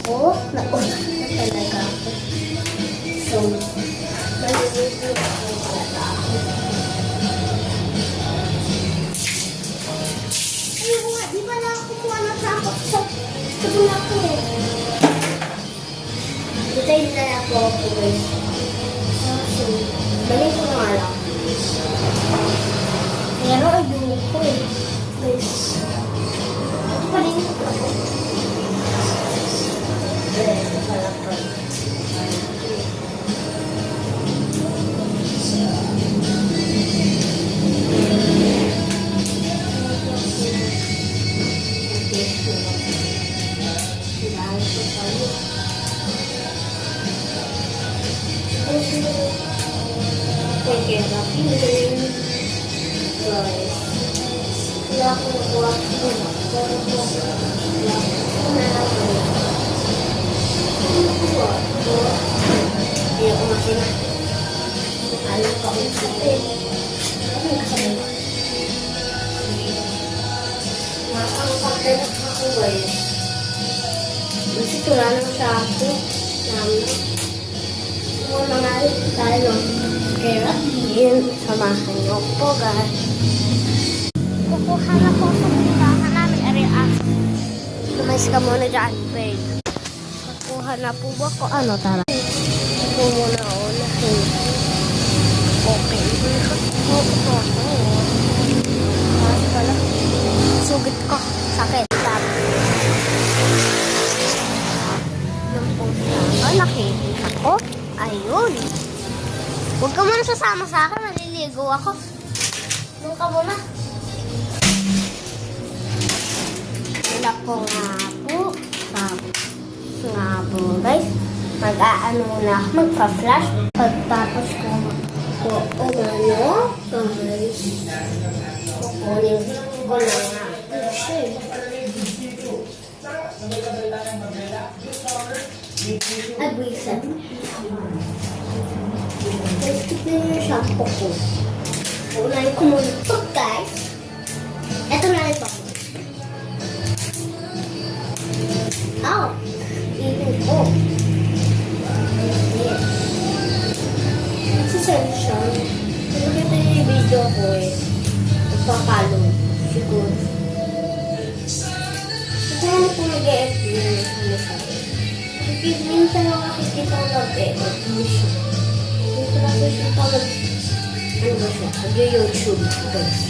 ako. Nauna na talaga ako. So, maliligo ako talaga ako. Ayun nga, di ba na ako kumuha ng sampok sa tula ko eh. Detail na lang po ako guys. So, balik ko na nga lang. Pero ayoko eh. Guys. Ito pa rin ito ako. Ito pala po. Porque rapidinho, guys. Wala akong nakuha ko na. Pero po, wala akong nakuha. Hindi ako makina. Alam ko ang sakit. Ano yung kasabay? Nakakapagdanak ako guys. Kasi tula ng shampoo namin. Muna nga rin tayo. Kaya yun, samahan niyo po guys. Kukuha na po sa puntahan namin. Ari-aso. Lumayas ka muna dyan, babe. Kukuha na po ba ko? Ano, tara. Ito muna ako na. Okay. Kasi pala. Sugit ko. Sakit. Yung punta. Nakikinig ako. Ayun. Huwag ka muna sasama sa akin. Maliligo ako. Doon ka muna. Wala po nga po. Nga po guys. Mag-aano muna ako. Magpa-flash. Pagtapos ko umano. Guys. Kukunin ko na nga. Agwisan. Guys, tignan nyo yung shampoo ko. Unahin ko muna ito, guys. Ito na ito. Oh! Ihin ko. Sensation. Kung nakita nyo yung video ko eh. Nagpapalo. Siguro. Kaya kung nag-e-FB yun. Ano sabi? Minsan ako nakikita ko nag-e-FB. Minsan ako nakikita ko nag-YouTube guys.